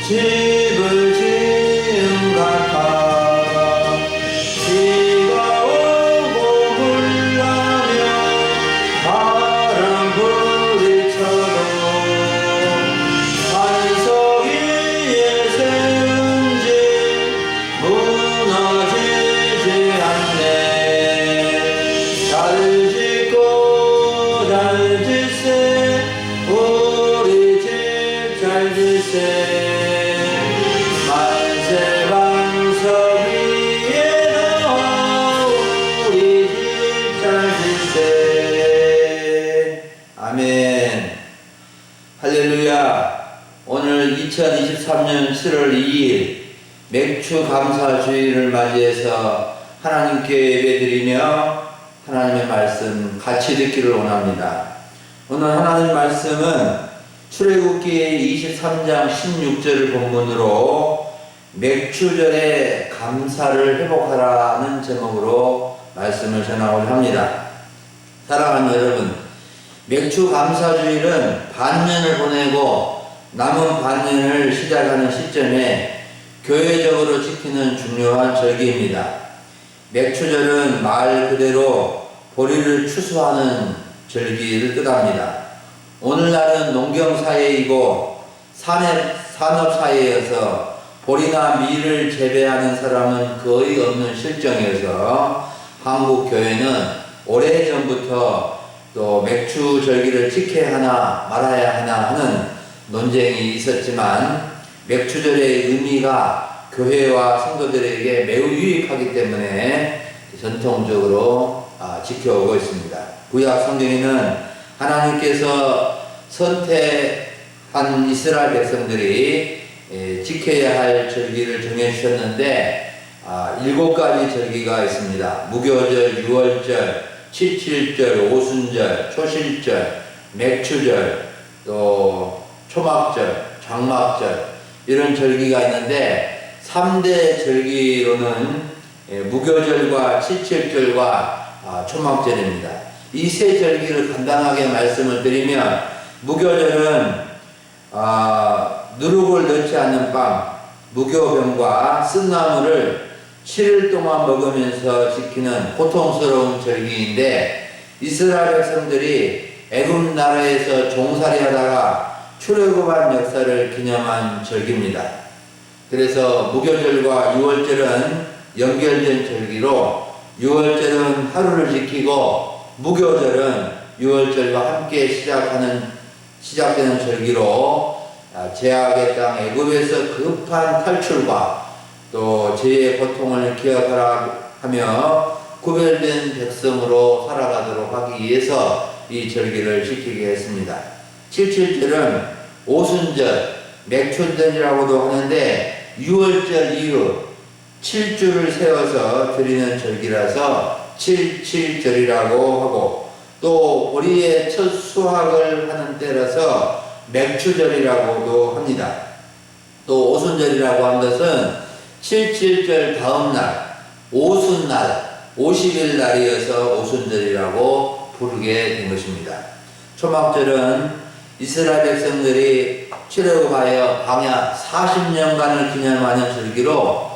집을 지은 같아 비가 오고 물나며 바람 부딪혀도 반석 위에 세운 집 무너지지 않네. 잘 짓고 잘 짓세 우리 집 잘 짓세. 만세 반석 위에 나와 우리 집 잘 짓세. 아멘. 할렐루야. 오늘 2023년 7월 2일 맥주 감사주일을 맞이해서 하나님께 예배드리며 하나님의 말씀 같이 듣기를 원합니다. 오늘 하나님 말씀은 출애굽기 23장 16절을 본문으로 맥주절에 감사를 회복하라는 제목으로 말씀을 전하고자 합니다. 사랑하는 여러분, 맥주 감사주일은 반년을 보내고 남은 반년을 시작하는 시점에 교회적으로 지키는 중요한 절기입니다. 맥주절은 말 그대로 보리를 추수하는 절기를 뜻합니다. 오늘날은 농경 사회이고 산업 사회여서 보리나 밀을 재배하는 사람은 거의 없는 실정이어서 한국 교회는 오래전부터 또 맥주 절기를 지켜야 하나 말아야 하나 하는 논쟁이 있었지만 맥주절의 의미가 교회와 성도들에게 매우 유익하기 때문에 전통적으로 지켜오고 있습니다. 구약 성경에는 하나님께서 선택한 이스라엘 백성들이 지켜야 할 절기를 정해주셨는데 7가지 절기가 있습니다. 무교절, 유월절, 칠칠절, 오순절, 초실절, 맥주절, 또 초막절, 장막절 이런 절기가 있는데 3대 절기로는 무교절과 칠칠절과 초막절입니다. 이 세 절기를 간단하게 말씀을 드리면 무교절은 누룩을 넣지 않는 빵, 무교병과 쓴나물을 7일 동안 먹으면서 지키는 고통스러운 절기인데 이스라엘 백성들이 애굽 나라에서 종살이 하다가 출애굽한 역사를 기념한 절기입니다. 그래서 무교절과 유월절은 연결된 절기로 유월절은 하루를 지키고 무교절은 유월절과 함께 시작되는 절기로 제약의 땅 애굽에서 급한 탈출과 또 죄의 고통을 기억하라 하며 구별된 백성으로 살아가도록 하기 위해서 이 절기를 지키게 했습니다. 칠칠절은 오순절, 맥주절이라고도 하는데 유월절 이후 7주를 세워서 드리는 절기라서 칠칠절이라고 하고 또 보리의 첫 수확을 하는 때라서 맥주절이라고도 합니다. 또 오순절이라고 한 것은 칠칠절 다음날 오순날 50일 날이어서 오순절이라고 부르게 된 것입니다. 초막절은 이스라엘 백성들이 출애굽하여 광야 40년간을 기념하는 절기로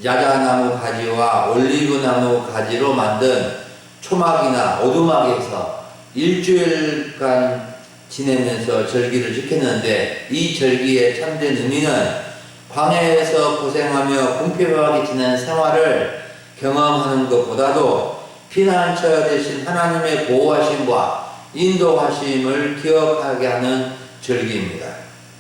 야자나무 가지와 올리브나무 가지로 만든 초막이나 오두막에서 일주일간 지내면서 절기를 지켰는데 이 절기의 참된 의미는 광야에서 고생하며 궁핍하게 지낸 생활을 경험하는 것보다도 피난처 되신 하나님의 보호하심과 인도하심을 기억하게 하는 절기입니다.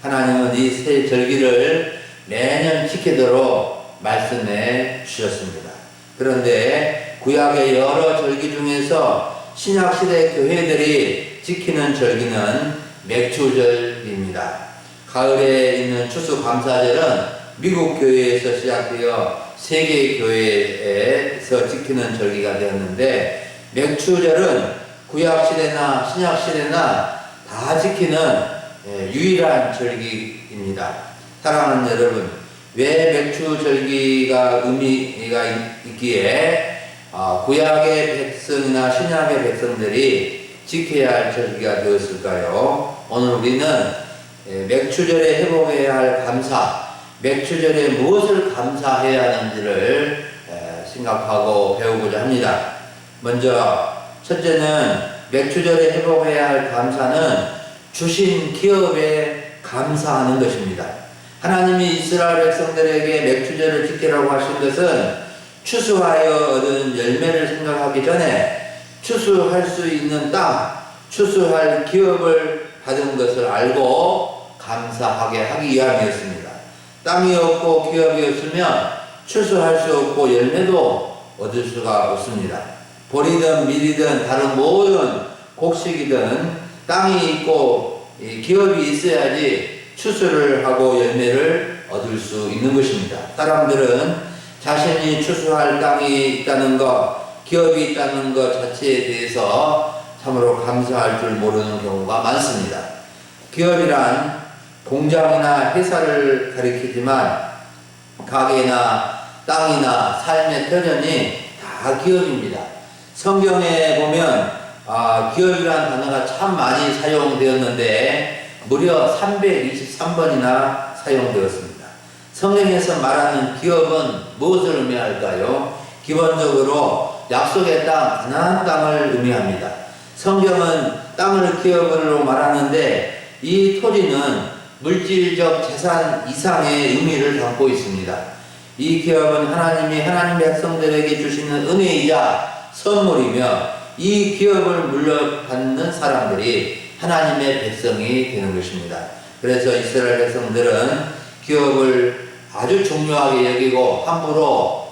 하나님은 이 세 절기를 매년 지키도록 말씀해 주셨습니다. 그런데 구약의 여러 절기 중에서 신약시대 교회들이 지키는 절기는 맥주절입니다. 가을에 있는 추수감사절은 미국 교회에서 시작되어 세계 교회에서 지키는 절기가 되었는데 맥주절은 구약시대나 신약시대나 다 지키는 유일한 절기입니다. 사랑하는 여러분, 왜 맥주절기가 의미가 있기에 구약의 백성이나 신약의 백성들이 지켜야 할 절기가 되었을까요? 오늘 우리는 맥주절에 회복해야 할 감사, 맥추절에 무엇을 감사해야 하는지를 생각하고 배우고자 합니다. 먼저 첫째는 맥추절에 회복해야 할 감사는 주신 기업에 감사하는 것입니다. 하나님이 이스라엘 백성들에게 맥추절을 지키라고 하신 것은 추수하여 얻은 열매를 생각하기 전에 추수할 수 있는 땅, 추수할 기업을 받은 것을 알고 감사하게 하기 위함이었습니다. 땅이 없고 기업이 없으면 추수할 수 없고 열매도 얻을 수가 없습니다. 보리든 밀이든 다른 모든 곡식이든 땅이 있고 기업이 있어야지 추수를 하고 열매를 얻을 수 있는 것입니다. 사람들은 자신이 추수할 땅이 있다는 것, 기업이 있다는 것 자체에 대해서 참으로 감사할 줄 모르는 경우가 많습니다. 기업이란 공장이나 회사를 가리키지만 가게나 땅이나 삶의 터전이 다 기업입니다. 성경에 보면 기업이라는 단어가 참 많이 사용되었는데 무려 323번이나 사용되었습니다. 성경에서 말하는 기업은 무엇을 의미할까요? 기본적으로 약속의 땅, 가나안 땅을 의미합니다. 성경은 땅을 기업으로 말하는데 이 토지는 물질적 재산 이상의 의미를 담고 있습니다. 이 기업은 하나님이 하나님 백성들에게 주시는 은혜이자 선물이며 이 기업을 물려받는 사람들이 하나님의 백성이 되는 것입니다. 그래서 이스라엘 백성들은 기업을 아주 중요하게 여기고 함부로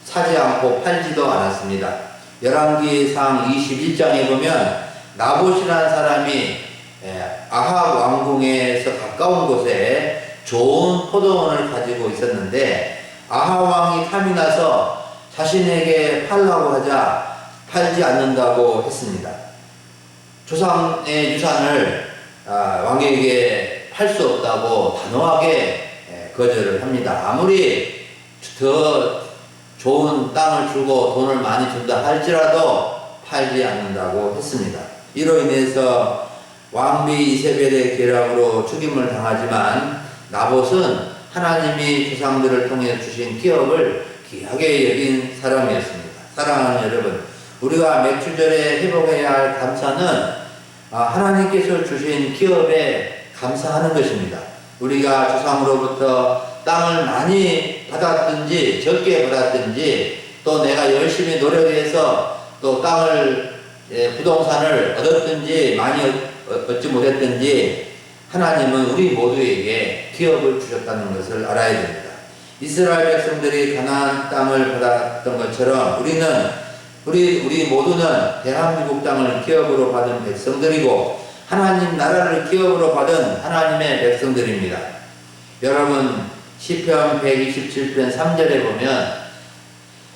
사지 않고 팔지도 않았습니다. 열왕기상 21장에 보면 나봇이라는 사람이 아합 왕궁에서 가까운 곳에 좋은 포도원을 가지고 있었는데 아합 왕이 탐이 나서 자신에게 팔라고 하자 팔지 않는다고 했습니다. 조상의 유산을 왕에게 팔 수 없다고 단호하게 거절을 합니다. 아무리 더 좋은 땅을 주고 돈을 많이 준다 할지라도 팔지 않는다고 했습니다. 이로 인해서 왕비 이세벨의 계략으로 죽임을 당하지만 나봇은 하나님이 조상들을 통해 주신 기업을 귀하게 여긴 사람이었습니다. 사랑하는 여러분, 우리가 맥추절에 회복해야 할 감사는 하나님께서 주신 기업에 감사하는 것입니다. 우리가 조상으로부터 땅을 많이 받았든지 적게 받았든지 또 내가 열심히 노력해서 또 땅을 부동산을 얻었든지 많이 얻지 못했든지 하나님은 우리 모두에게 기업을 주셨다는 것을 알아야 됩니다. 이스라엘 백성들이 가나안 땅을 받았던 것처럼 우리 모두는 대한민국 땅을 기업으로 받은 백성들이고 하나님 나라를 기업으로 받은 하나님의 백성들입니다. 여러분 시편 127편 3절에 보면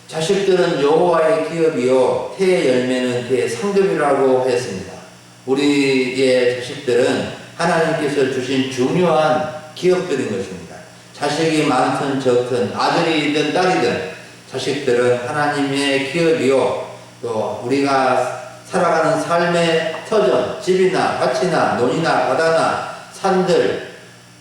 자식들은 여호와의 기업이요 태의 열매는 그의 상급이라고 했습니다. 우리의 자식들은 하나님께서 주신 중요한 기업들인 것입니다. 자식이 많든 적든 아들이든 딸이든 자식들은 하나님의 기업이요 또 우리가 살아가는 삶의 터전, 집이나 밭이나 논이나 바다나 산들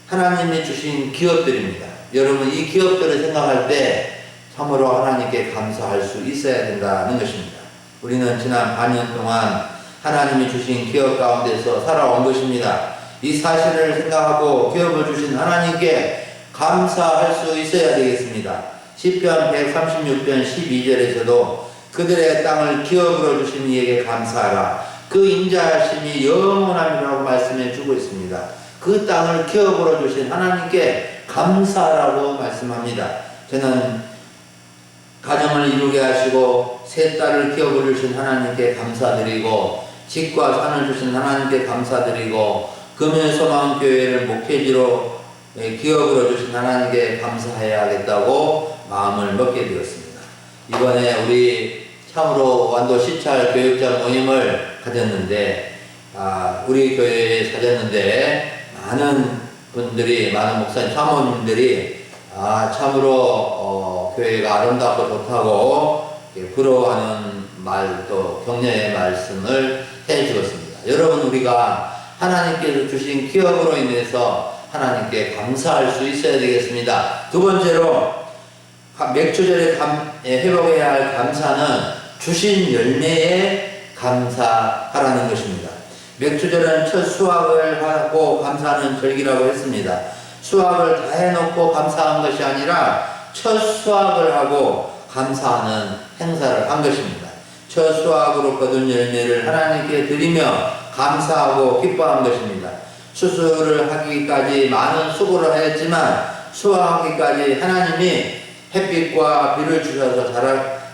하나님이 주신 기업들입니다. 여러분 이 기업들을 생각할 때 참으로 하나님께 감사할 수 있어야 된다는 것입니다. 우리는 지난 반년 동안 하나님이 주신 기업 가운데서 살아온 것입니다. 이 사실을 생각하고 기업을 주신 하나님께 감사할 수 있어야 되겠습니다. 시편 136편 12절에서도 그들의 땅을 기업으로 주신 이에게 감사하라. 그 인자하심이 영원함이라고 말씀해 주고 있습니다. 그 땅을 기업으로 주신 하나님께 감사하라고 말씀합니다. 저는 가정을 이루게 하시고 세 딸을 기업으로 주신 하나님께 감사드리고 집과 산을 주신 하나님께 감사드리고 금연소망교회를 목회지로 기업으로 주신 하나님께 감사해야겠다고 마음을 먹게 되었습니다. 이번에 우리 참으로 완도 시찰 교육자 모임을 가졌는데 우리 교회에 가졌는데 많은 분들이 많은 목사님 사모님들이 참으로 교회가 아름답고 좋다고 부러워하는 말 또 격려의 말씀을 해 주었습니다. 여러분 우리가 하나님께서 주신 기업으로 인해서 하나님께 감사할 수 있어야 되겠습니다. 두 번째로 맥주절에 회복해야 할 감사는 주신 열매에 감사하라는 것입니다. 맥주절은 첫 수확을 하고 감사하는 절기라고 했습니다. 수확을 다 해놓고 감사한 것이 아니라 첫 수확을 하고 감사하는 행사를 한 것입니다. 첫 수확으로 거둔 열매를 하나님께 드리며 감사하고 기뻐한 것입니다. 수술을 하기까지 많은 수고를 하였지만 수확하기까지 하나님이 햇빛과 비를 주셔서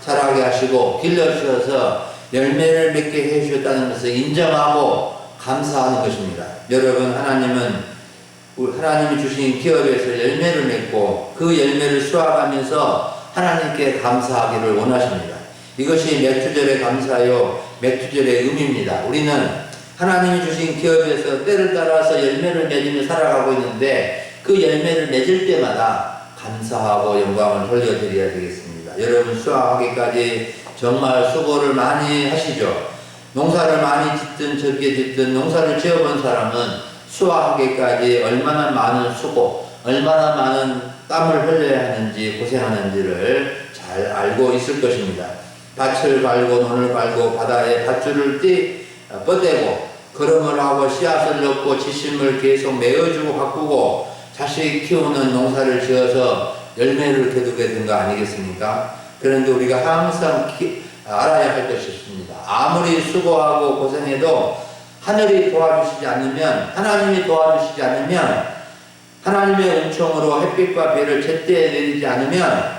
자라게 하시고 길러주셔서 열매를 맺게 해주셨다는 것을 인정하고 감사하는 것입니다. 여러분, 하나님이 주신 기업에서 열매를 맺고 그 열매를 수확하면서 하나님께 감사하기를 원하십니다. 이것이 맥주절의 감사요, 맥주절의 의미입니다. 우리는 하나님이 주신 기업에서 때를 따라서 열매를 맺으며 살아가고 있는데 그 열매를 맺을 때마다 감사하고 영광을 돌려드려야 되겠습니다. 여러분, 수확하기까지 정말 수고를 많이 하시죠. 농사를 많이 짓든 적게 짓든 농사를 지어본 사람은 수확하기까지 얼마나 많은 수고, 얼마나 많은 땀을 흘려야 하는지 고생하는지를 잘 알고 있을 것입니다. 밭을 갈고 논을 갈고 바다에 밧줄을 뻗대고 걸음을 하고 씨앗을 넣고 지심을 계속 메어주고 바꾸고 자식 키우는 농사를 지어서 열매를 거두게 된 거 아니겠습니까? 그런데 우리가 항상 알아야 할 것이 있습니다. 아무리 수고하고 고생해도 하늘이 도와주시지 않으면, 하나님이 도와주시지 않으면, 하나님의 은총으로 햇빛과 비를 제때에 내리지 않으면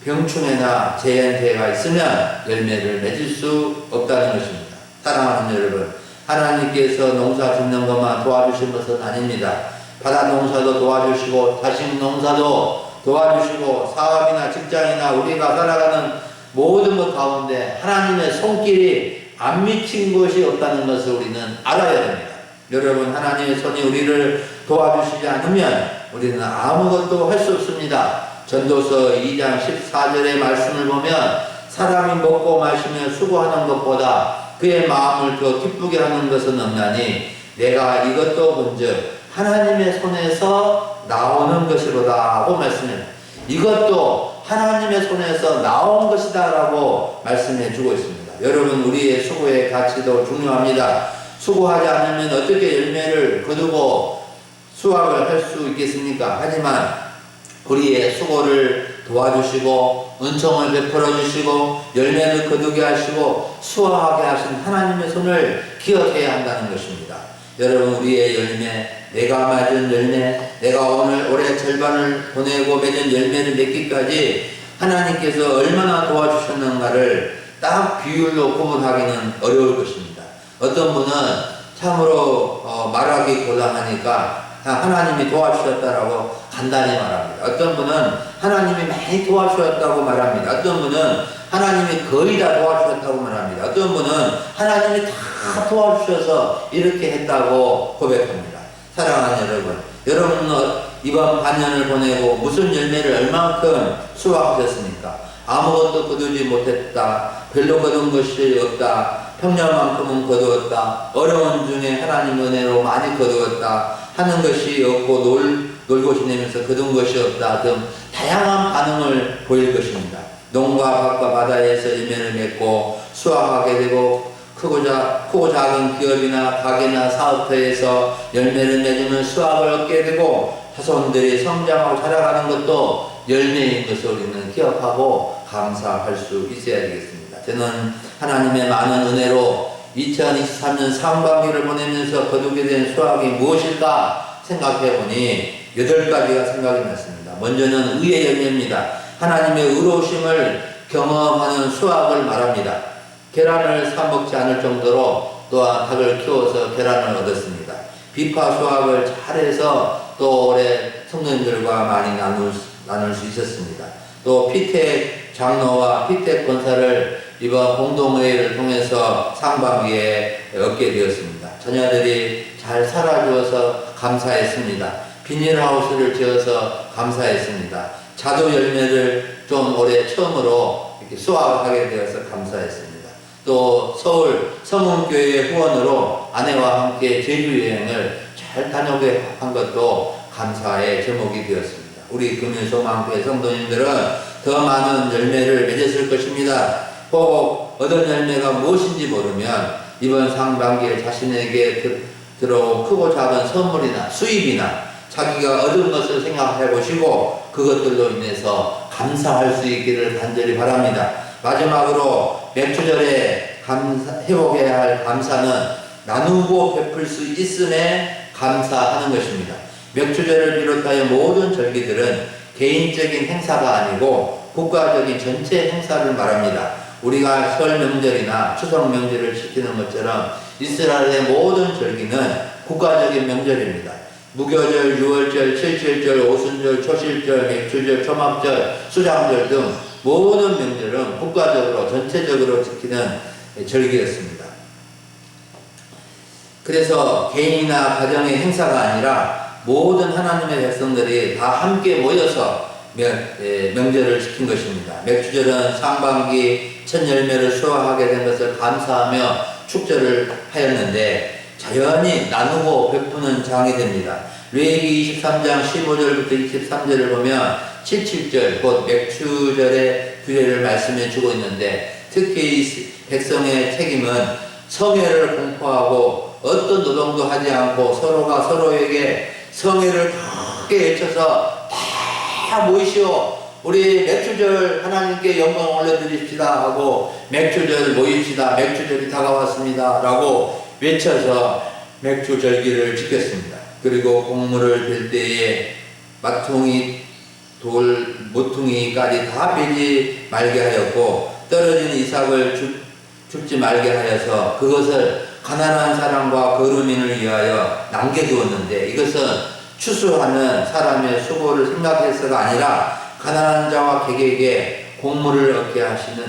병충해나 재해가 있으면 열매를 맺을 수 없다는 것입니다. 사랑하는 여러분, 하나님께서 농사 짓는 것만 도와주신 것은 아닙니다. 바다 농사도 도와주시고 자식 농사도 도와주시고 사업이나 직장이나 우리가 살아가는 모든 것 가운데 하나님의 손길이 안 미친 것이 없다는 것을 우리는 알아야 됩니다. 여러분, 하나님의 손이 우리를 도와주시지 않으면 우리는 아무것도 할 수 없습니다. 전도서 2장 14절의 말씀을 보면 사람이 먹고 마시며 수고하는 것보다 그의 마음을 더 기쁘게 하는 것은 없나니 내가 이것도 본즉 하나님의 손에서 나오는 것이로다 하고 말씀해요. 이것도 하나님의 손에서 나온 것이다 라고 말씀해 주고 있습니다. 여러분, 우리의 수고의 가치도 중요합니다. 수고하지 않으면 어떻게 열매를 거두고 수확을 할 수 있겠습니까? 하지만 우리의 수고를 도와주시고 은총을 베풀어 주시고 열매를 거두게 하시고 수확하게 하신 하나님의 손을 기억해야 한다는 것입니다. 여러분, 우리의 열매, 내가 맞은 열매, 내가 올해 절반을 보내고 맺은 열매를 맺기까지 하나님께서 얼마나 도와주셨는가를 딱 비율로 구분하기는 어려울 것입니다. 어떤 분은 참으로 말하기 곤란하니까 하나님이 도와주셨다라고 간단히 말합니다. 어떤 분은 하나님이 많이 도와주셨다고 말합니다. 어떤 분은 하나님이 거의 다 도와주셨다고 말합니다. 어떤 분은 하나님이 다 도와주셔서 이렇게 했다고 고백합니다. 사랑하는 여러분, 여러분은 이번 반년을 보내고 무슨 열매를 얼만큼 수확하셨습니까? 아무것도 거두지 못했다, 별로 거둔 것이 없다, 평년만큼은 거두었다, 어려운 중에 하나님 은혜로 많이 거두었다 하는 것이 없고 놀고 지내면서 거둔 것이 없다 등 다양한 반응을 보일 것입니다. 농가 밭과 바다에서 열매를 맺고 수확하게 되고 크고 작은 기업이나 가게나 사업터에서 열매를 맺으면 수확을 얻게 되고 자손들이 성장하고 자라가는 것도 열매인 것을 우리는 기억하고 감사할 수 있어야 되겠습니다. 저는 하나님의 많은 은혜로 2023년 상반기를 보내면서 거두게 된 수확이 무엇일까 생각해보니 8가지가 생각이 났습니다. 먼저는 의의 열매입니다. 하나님의 의로우심을 경험하는 수확을 말합니다. 계란을 사 먹지 않을 정도로 또한 닭을 키워서 계란을 얻었습니다. 비파 수확을 잘해서 또 올해 성도님들과 많이 나눌 수 있었습니다. 또 피택 장로와 피택 권사를 이번 공동회의를 통해서 상반기에 얻게 되었습니다. 자녀들이 잘 살아주어서 감사했습니다. 비닐하우스를 지어서 감사했습니다. 자두 열매를 좀 올해 처음으로 이렇게 수확하게 되어서 감사했습니다. 또 서울 성운교회 후원으로 아내와 함께 제주 여행을 잘 다녀오게 한 것도 감사의 제목이 되었습니다. 우리 금일소망교회 성도님들은 더 많은 열매를 맺었을 것입니다. 혹 얻은 열매가 무엇인지 모르면 이번 상반기에 자신에게 들어온 크고 작은 선물이나 수입이나 자기가 얻은 것을 생각해 보시고 그것들로 인해서 감사할 수 있기를 간절히 바랍니다. 마지막으로 맥주절에 회복해야 할 감사는 나누고 베풀 수 있음에 감사하는 것입니다. 맥주절을 비롯하여 모든 절기들은 개인적인 행사가 아니고 국가적인 전체 행사를 말합니다. 우리가 설 명절이나 추석 명절을 지키는 것처럼 이스라엘의 모든 절기는 국가적인 명절입니다. 무교절, 유월절, 칠칠절, 오순절, 초실절, 맥주절, 초막절, 수장절 등 모든 명절은 국가적으로 전체적으로 지키는 절기였습니다. 그래서 개인이나 가정의 행사가 아니라 모든 하나님의 백성들이 다 함께 모여서 명절을 지킨 것입니다. 맥주절은 상반기 첫 열매를 수확하게 된 것을 감사하며 축절을 하였는데 자연히 나누고 베푸는 장이 됩니다. 레위기 23장 15절부터 23절을 보면 77절 곧 맥주절의 규례를 말씀해 주고 있는데 특히 이 백성의 책임은 성회를 공포하고 어떤 노동도 하지 않고 서로가 서로에게 성회를 크게 외쳐서 다 모이시오. 우리 맥주절 하나님께 영광 올려드립시다 하고 맥주절 모입시다. 맥주절이 다가왔습니다. 라고 외쳐서 맥주절기를 지켰습니다. 그리고 곡물을 벨 때에 마퉁이, 돌, 모퉁이까지 다 베지 말게 하였고 떨어진 이삭을 줍지 말게 하여서 그것을 가난한 사람과 거류민을 위하여 남겨두었는데 이것은 추수하는 사람의 수고를 생각해서가 아니라 가난한 자와 객에게 곡물을 얻게 하시는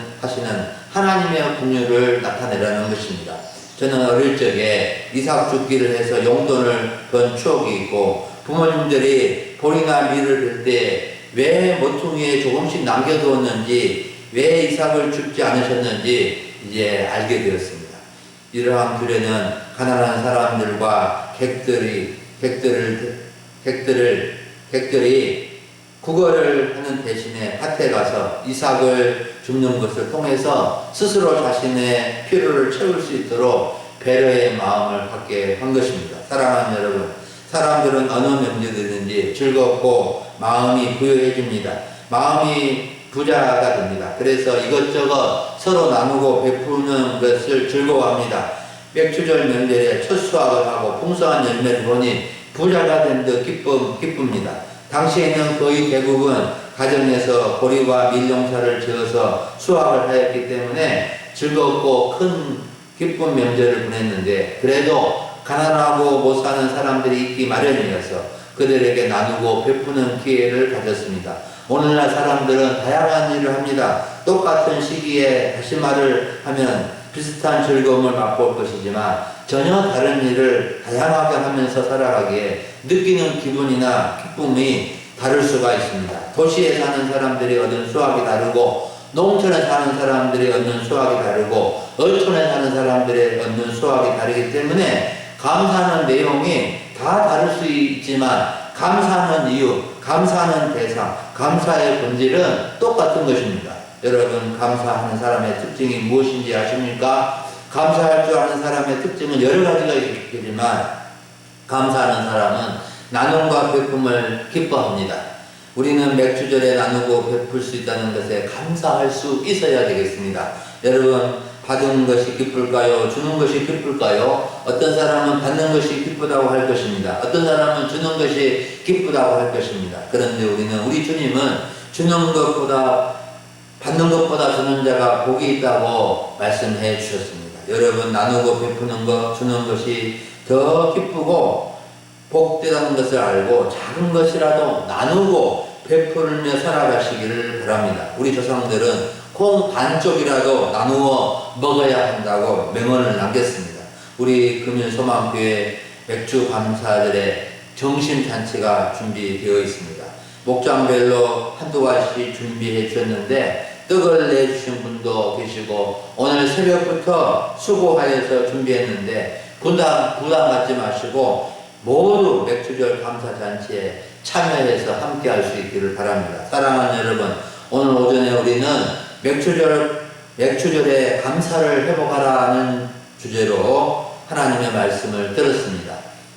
하나님의 긍휼을 나타내라는 것입니다. 저는 어릴 적에 이삭 줍기를 해서 용돈을 번 추억이 있고 부모님들이 보리나 밀을 벨 때 왜 모퉁이에 조금씩 남겨두었는지 왜 이삭을 줍지 않으셨는지 이제 알게 되었습니다. 이러한 규례는 가난한 사람들과 객들이 구걸을 하는 대신에 밭에 가서 이삭을 줍는 것을 통해서 스스로 자신의 필요를 채울 수 있도록 배려의 마음을 갖게 한 것입니다. 사랑하는 여러분, 사람들은 어느 명절이든지 즐겁고 마음이 부유해집니다. 마음이 부자가 됩니다. 그래서 이것저것 서로 나누고 베푸는 것을 즐거워합니다. 맥주절 명절에 첫 수확을 하고 풍성한 열매를 보니 부자가 된 듯 기쁩니다. 당시에는 거의 대부분 가정에서 보리와 밀농사를 지어서 수확을 하였기 때문에 즐겁고 큰 기쁜 명절을 보냈는데 그래도 가난하고 못 사는 사람들이 있기 마련이어서 그들에게 나누고 베푸는 기회를 가졌습니다. 오늘날 사람들은 다양한 일을 합니다. 똑같은 시기에 다시마를 하면 비슷한 즐거움을 맛볼 것이지만 전혀 다른 일을 다양하게 하면서 살아가기에 느끼는 기분이나 기쁨이 다를 수가 있습니다. 도시에 사는 사람들이 얻은 수확이 다르고 농촌에 사는 사람들이 얻는 수확이 다르고 어촌에 사는 사람들이 얻는 수확이 다르기 때문에 감사하는 내용이 다 다를 수 있지만 감사하는 이유, 감사하는 대상, 감사의 본질은 똑같은 것입니다. 여러분, 감사하는 사람의 특징이 무엇인지 아십니까? 감사할 줄 아는 사람의 특징은 여러 가지가 있겠지만 감사하는 사람은 나눔과 베품을 기뻐합니다. 우리는 맥주절에 나누고 베풀 수 있다는 것에 감사할 수 있어야 되겠습니다. 여러분, 받은 것이 기쁠까요? 주는 것이 기쁠까요? 어떤 사람은 받는 것이 기쁘다고 할 것입니다. 어떤 사람은 주는 것이 기쁘다고 할 것입니다. 그런데 우리 주님은 주는 것보다 받는 것보다 주는 자가 복이 있다고 말씀해 주셨습니다. 여러분, 나누고 베푸는 것, 주는 것이 더 기쁘고 복되다는 것을 알고 작은 것이라도 나누고 베풀며 살아가시기를 바랍니다. 우리 조상들은 콩 반쪽이라도 나누어 먹어야 한다고 명언을 남겼습니다. 우리 금일소망교회 맥주 감사절에 정심잔치가 준비되어 있습니다. 목장별로 한두 가지 준비해 주셨는데 떡을 내주신 분도 계시고 오늘 새벽부터 수고하여서 준비했는데 부담 갖지 마시고 모두 맥주절 감사잔치에 참여해서 함께 할 수 있기를 바랍니다. 사랑하는 여러분, 오늘 오전에 우리는 맥주절에 감사를 회복하라는 주제로 하나님의 말씀을 들었습니다.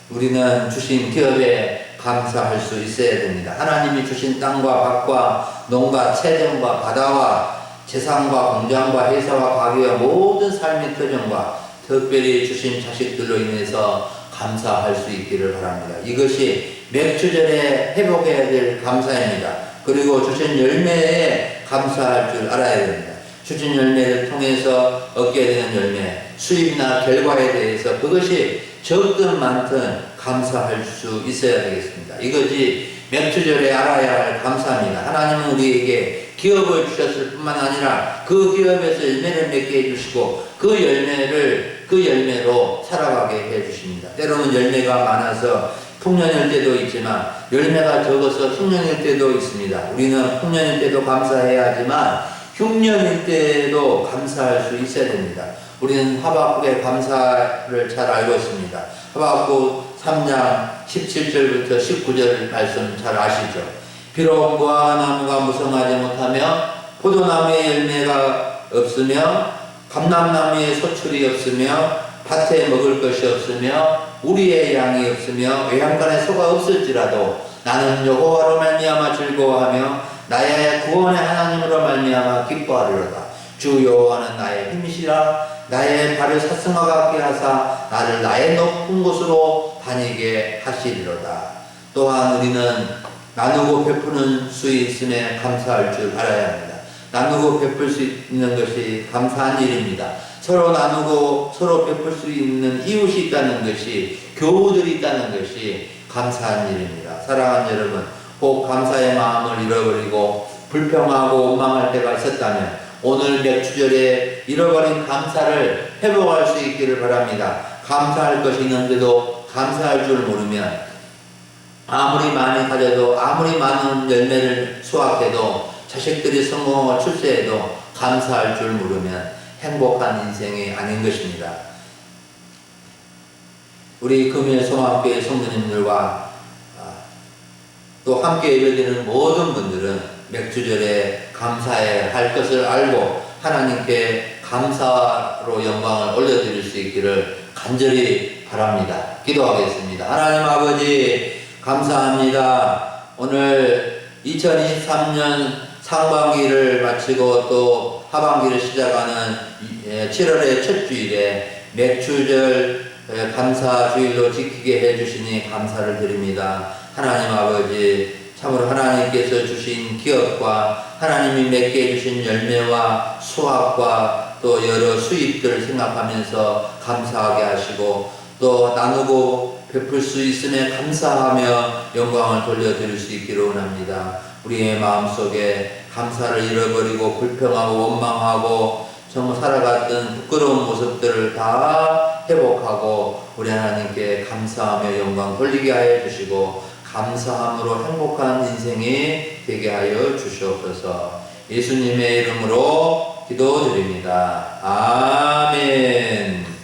우리는 주신 기업에 감사할 수 있어야 됩니다. 하나님이 주신 땅과 밭과 농가, 채정과 바다와 재산과 공장과 회사와 가게와 모든 삶의 터전과 특별히 주신 자식들로 인해서 감사할 수 있기를 바랍니다. 이것이 맥주절에 회복해야 될 감사입니다. 그리고 주신 열매에 감사할 줄 알아야 됩니다. 주신 열매를 통해서 얻게 되는 열매, 수입이나 결과에 대해서 그것이 적든 많든 감사할 수 있어야 되겠습니다. 이것이 맥주절에 알아야 할 감사입니다. 하나님은 우리에게 기업을 주셨을 뿐만 아니라 그 기업에서 열매를 맺게 해주시고 그 열매로 살아가게 해주십니다. 때로는 열매가 많아서 풍년일 때도 있지만 열매가 적어서 흉년일 때도 있습니다. 우리는 풍년일 때도 감사해야 하지만 흉년일 때도 감사할 수 있어야 됩니다. 우리는 하박국의 감사를 잘 알고 있습니다. 하박국 3장 17절부터 19절 말씀 잘 아시죠? 비록 무화과나무가 무성하지 못하며 포도나무의 열매가 없으며 감람나무의 소출이 없으며 밭에 먹을 것이 없으며 우리의 양이 없으며 외양간에 소가 없을지라도 나는 여호와로 말미암아 즐거워하며 나의 구원의 하나님으로 말미암아 기뻐하리로다. 주 여호와는 나의 힘이시라. 나의 발을 사슴과 같게 하사 나를 나의 높은 곳으로 다니게 하시리로다. 또한 우리는 나누고 베푸는 수 있음에 감사할 줄 알아야 합니다. 나누고 베풀 수 있는 것이 감사한 일입니다. 서로 나누고 서로 베풀 수 있는 이웃이 있다는 것이, 교우들이 있다는 것이 감사한 일입니다. 사랑하는 여러분, 혹 감사의 마음을 잃어버리고 불평하고 원망할 때가 있었다면 오늘 맥주절에 잃어버린 감사를 회복할 수 있기를 바랍니다. 감사할 것이 있는데도 감사할 줄 모르면 아무리 많이 가져도 아무리 많은 열매를 수확해도 자식들이 성공을 출세해도 감사할 줄 모르면 행복한 인생이 아닌 것입니다. 우리 금일 소망교회 성도님들과 또 함께 예배드리는 모든 분들은 맥주절에 감사해야 할 것을 알고 하나님께 감사로 영광을 올려드릴 수 있기를 간절히 바랍니다. 기도하겠습니다. 하나님 아버지 감사합니다. 오늘 2023년 상반기를 마치고 또 하반기를 시작하는 7월의 첫 주일에 맥주절 감사주일로 지키게 해주시니 감사를 드립니다. 하나님 아버지, 참으로 하나님께서 주신 기업과 하나님이 맺게 해주신 열매와 수확과 또 여러 수입들을 생각하면서 감사하게 하시고 또 나누고 베풀 수 있음에 감사하며 영광을 돌려드릴 수 있기를 원합니다. 우리의 마음속에 감사를 잃어버리고 불평하고 원망하고 정말 살아갔던 부끄러운 모습들을 다 회복하고 우리 하나님께 감사하며 영광 돌리게 하여 주시고 감사함으로 행복한 인생이 되게 하여 주시옵소서. 예수님의 이름으로 기도드립니다. 아멘.